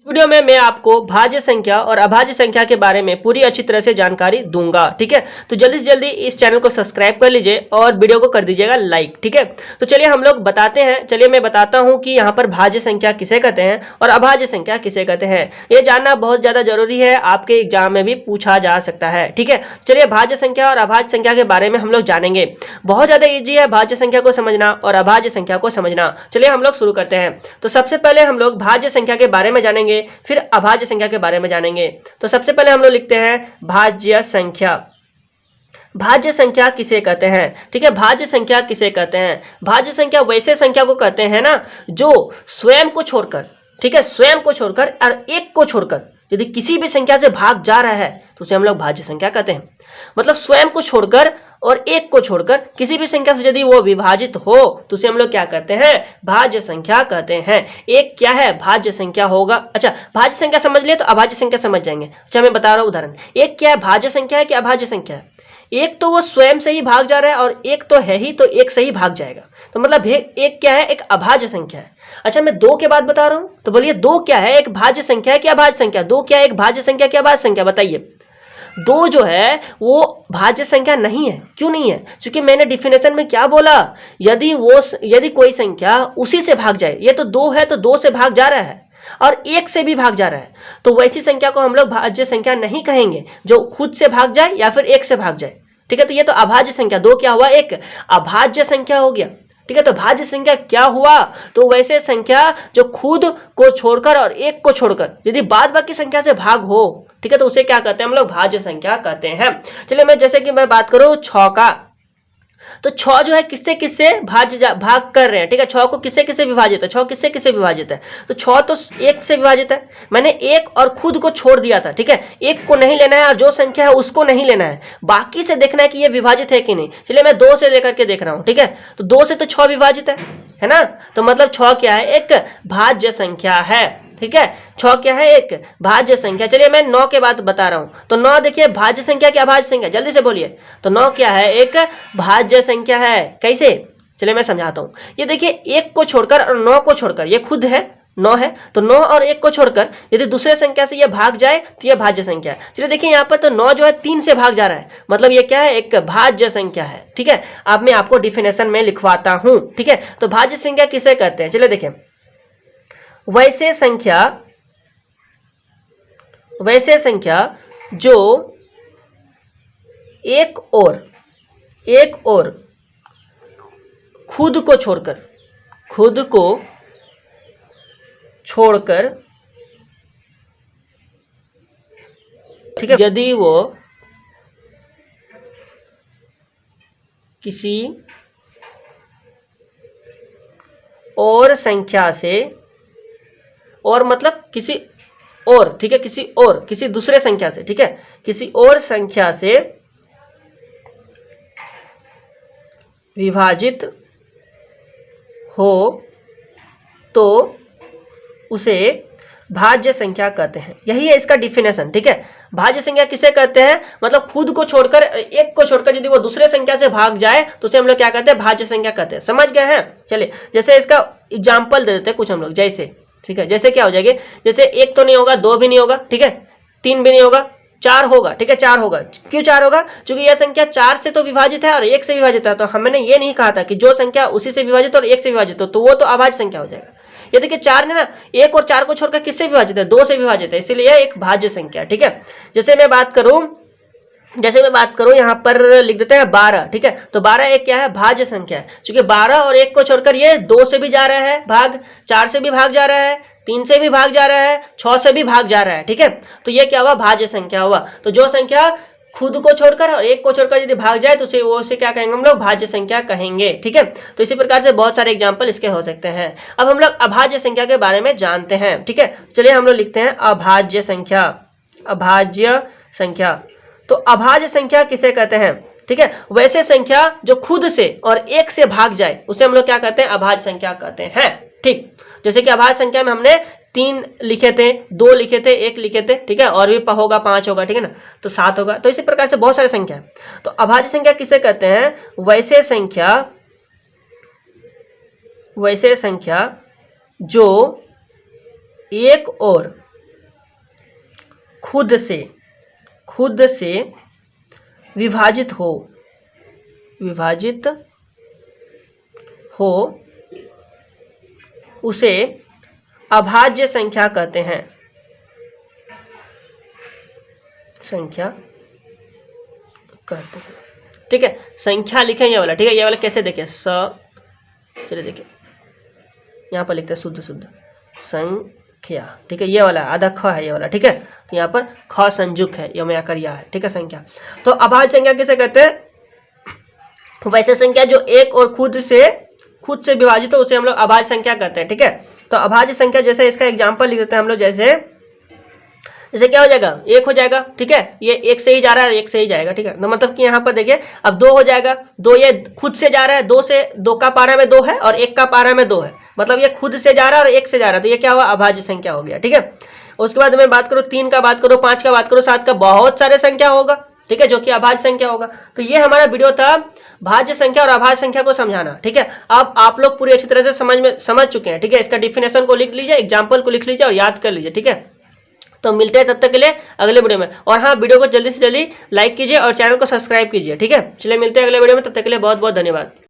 Video में मैं आपको भाज्य संख्या और अभाज्य संख्या के बारे में पूरी अच्छी तरह से जानकारी दूंगा। ठीक है, तो जल्दी से जल्दी इस चैनल को सब्सक्राइब कर लीजिए और वीडियो को कर दीजिएगा लाइक। ठीक है, तो चलिए हम लोग बताते हैं। चलिए मैं बताता हूं कि यहाँ पर भाज्य संख्या किसे कहते हैं और अभाज्य संख्या किसे कहते हैं। ये जानना बहुत ज़्यादा जरूरी है, आपके एग्जाम में भी पूछा जा सकता है। ठीक है, चलिए भाज्य संख्या और अभाज्य संख्या के बारे में हम लोग जानेंगे। बहुत ज़्यादा ईजी है भाज्य संख्या को समझना और अभाज्य संख्या को समझना। चलिए हम लोग शुरू करते हैं। तो सबसे पहले हम लोग भाज्य संख्या के बारे में जानेंगे, फिर अभाज्य संख्या के बारे में जानेंगे। तो सबसे पहले हम लोग लिखते हैं भाज्य संख्या। भाज्य संख्या किसे कहते हैं? ठीक है, भाज्य संख्या किसे कहते हैं? भाज्य संख्या वैसे संख्या को कहते हैं ना जो स्वयं को छोड़कर, ठीक है, स्वयं को छोड़कर और एक को छोड़कर यदि किसी भी संख्या से भाग जा रहा है तो उसे हम लोग भाज्य संख्या कहते हैं। मतलब स्वयं को छोड़कर और एक को छोड़कर किसी भी संख्या से यदि वो विभाजित हो तो उसे हम लोग क्या कहते हैं? भाज्य संख्या कहते हैं। एक क्या है? भाज्य संख्या होगा। अच्छा, भाज्य संख्या समझ लिए तो अभाज्य संख्या समझ जाएंगे। अच्छा, मैं बता रहा हूँ उदाहरण। एक क्या है? भाज्य संख्या है कि अभाज्य संख्या है? एक तो वो स्वयं से ही भाग जा रहा है और एक तो है ही, तो एक से ही भाग जाएगा। तो मतलब एक क्या है? एक अभाज्य संख्या है। अच्छा, मैं दो के बाद बता रहा हूँ, तो बोलिए दो क्या है? एक भाज्य संख्या है कि अभाज्य संख्या? दो क्या है? एक भाज्य संख्या कि अभाज्य संख्या? बताइए। दो जो है वो भाज्य संख्या नहीं है। क्यों नहीं है? क्योंकि मैंने डिफिनेशन में क्या बोला, यदि कोई संख्या उसी से भाग जाए, ये तो दो है तो दो से भाग जा रहा है और एक से भी भाग जा रहा है, तो वैसी संख्या को हम लोग भाज्य संख्या नहीं कहेंगे जो खुद से भाग जाए या फिर एक से भाग जाए। ठीक है, तो ये तो अभाज्य संख्या। दो क्या हुआ? एक अभाज्य संख्या हो गया। ठीक है, तो भाज्य संख्या क्या हुआ? तो वैसे संख्या जो खुद को छोड़कर और एक को छोड़कर यदि बाद बाकी संख्या से भाग हो, ठीक है, तो उसे क्या कहते हैं? हम लोग भाज्य संख्या कहते हैं। चलिए मैं जैसे कि मैं बात करूं 6 का, तो 6 जो है किससे किससे भाग कर रहे हैं? ठीक है, 6 को किससे किससे विभाजित है? 6 किससे किससे विभाजित है? तो 6 तो एक से विभाजित है। मैंने एक और खुद को छोड़ दिया था। ठीक है, एक को नहीं लेना है और जो संख्या है उसको नहीं लेना है, बाकी से देखना है कि ये विभाजित है कि नहीं। चलिए मैं 2 से लेकर के देख रहा हूं। ठीक है, तो 2 से तो 6 विभाजित है ना? तो मतलब 6 क्या है? एक भाज्य संख्या है। ठीक है, 6 क्या है? एक भाज्य संख्या। चलिए मैं 9 के बाद बता रहा हूं। तो 9 देखिए भाज्य संख्या कि अभाज्य संख्या? जल्दी से बोलिए। तो 9 क्या है? एक भाज्य संख्या है। कैसे? चलिए मैं समझाता हूं। ये देखिए, एक को छोड़कर और 9 को छोड़कर, ये खुद है 9 है, तो 9 और एक को छोड़कर यदि दूसरे संख्या से ये भाग जाए तो ये भाज्य संख्या है। चलिए देखिए यहाँ पर तो 9 जो है 3 से भाग जा रहा है, मतलब ये क्या है? एक भाज्य संख्या है। ठीक है, अब मैं आपको डिफिनेशन में लिखवाता हूं। ठीक है, तो भाज्य संख्या किसे कहते हैं? चलिए देखिए, वैसे संख्या जो एक और खुद को छोड़कर, ठीक है, यदि वो किसी और संख्या से, और मतलब किसी और, ठीक है, किसी दूसरे संख्या से, ठीक है, किसी और संख्या से विभाजित हो तो उसे भाज्य संख्या कहते हैं। यही है इसका डिफिनेशन। ठीक है, भाज्य संख्या किसे कहते हैं? मतलब खुद को छोड़कर, एक को छोड़कर यदि वो दूसरे संख्या से भाग जाए तो उसे हम लोग क्या कहते हैं? भाज्य संख्या कहते हैं। समझ गए हैं? चलिए जैसे इसका एग्जाम्पल दे देते हैं कुछ हम लोग। जैसे, ठीक है, जैसे क्या हो जाएगी? जैसे एक तो नहीं होगा, दो भी नहीं होगा, ठीक है, 3 भी नहीं होगा, 4 होगा। ठीक है, 4 होगा। क्यों 4 होगा? क्योंकि यह संख्या 4 से तो विभाजित है और 1 से विभाजित है। तो हमने ये नहीं कहा था कि जो संख्या उसी से विभाजित और 1 से विभाजित हो तो वो तो अभाज्य संख्या हो जाएगा। ये देखिए 4 ने ना 1 और 4 को छोड़कर किससे विभाजित है? 2 से विभाजित है, इसीलिए एक भाज्य संख्या। ठीक है, जैसे मैं बात करूं यहाँ पर लिख देते हैं 12। ठीक है, तो 12 एक क्या है? भाज्य संख्या है। क्योंकि 12 और 1 को छोड़कर ये 2 से भी जा रहा है भाग, 4 से भी भाग जा रहा है, 3 से भी भाग जा रहा है, 6 से भी भाग जा रहा है। ठीक है, तो ये क्या हुआ? भाज्य संख्या हुआ। तो जो संख्या खुद को छोड़कर और एक को छोड़कर यदि भाग जाए तो उसे क्या कहेंगे? हम लोग भाज्य संख्या कहेंगे। ठीक है, तो इसी प्रकार से बहुत सारे एग्जाम्पल इसके हो सकते हैं। अब हम लोग अभाज्य संख्या के बारे में जानते हैं। ठीक है, चलिए हम लोग लिखते हैं अभाज्य संख्या। अभाज्य संख्या, तो अभाज्य संख्या किसे कहते हैं? ठीक है, वैसे संख्या जो खुद से और एक से भाग जाए उसे हम लोग क्या कहते हैं? अभाज्य संख्या कहते हैं। ठीक, जैसे कि अभाज्य संख्या में हमने 3 लिखे थे, 2 लिखे थे, 1 लिखे थे। ठीक है, और भी होगा 5 होगा, ठीक है ना, तो 7 होगा। तो इसी प्रकार से बहुत सारे संख्या है। तो अभाज्य संख्या किसे कहते हैं? वैसे संख्या जो एक और खुद से विभाजित हो उसे अभाज्य संख्या कहते हैं। ठीक है, संख्या लिखें ये वाला, ठीक है। ये वाला कैसे देखें, चलिए देखिए यहाँ पर लिखते हैं शुद्ध संख्या, ठीक है। ये वाला आधा ख है ये वाला, ठीक है। तो यहाँ पर ख संयुक्त है, यम या करिया है, ठीक है, संख्या। तो अभाज्य संख्या किसे कहते हैं, वैसे संख्या जो एक और खुद से विभाजित हो उसे हम लोग अभाज्य संख्या कहते हैं, ठीक है। तो अभाज्य संख्या जैसे इसका एग्जाम्पल लिख देते हैं हम लोग, जैसे क्या हो जाएगा, एक हो जाएगा, ठीक है। ये एक से ही जा रहा है, एक से ही जाएगा, ठीक है। तो मतलब कि यहाँ पर देखिए अब 2 हो जाएगा, 2 ये खुद से जा रहा है, 2 का पारा में 2 है और 1 का पारा में 2 है, मतलब ये खुद से जा रहा है और 1 से जा रहा है, तो ये क्या हुआ, अभाज्य संख्या हो गया, ठीक है। उसके बाद मैं बात करूँ 3 का, बात करूँ 5 का, बात करूँ 7 का, बहुत सारे संख्या होगा, ठीक है, जो कि अभाज्य संख्या होगा। तो ये हमारा वीडियो था भाज्य संख्या और अभाज्य संख्या को समझाना, ठीक है। अब आप लोग पूरी अच्छी तरह से समझ चुके हैं, ठीक है। इसका डिफिनेशन को लिख लीजिए, एग्जाम्पल को लिख लीजिए और याद कर लीजिए, ठीक है। तो मिलते हैं तब तक के लिए अगले वीडियो में। और हाँ, वीडियो को जल्दी से जल्दी लाइक कीजिए और चैनल को सब्सक्राइब कीजिए, ठीक है। चलिए मिलते हैं अगले वीडियो में, तब तक के लिए बहुत बहुत धन्यवाद।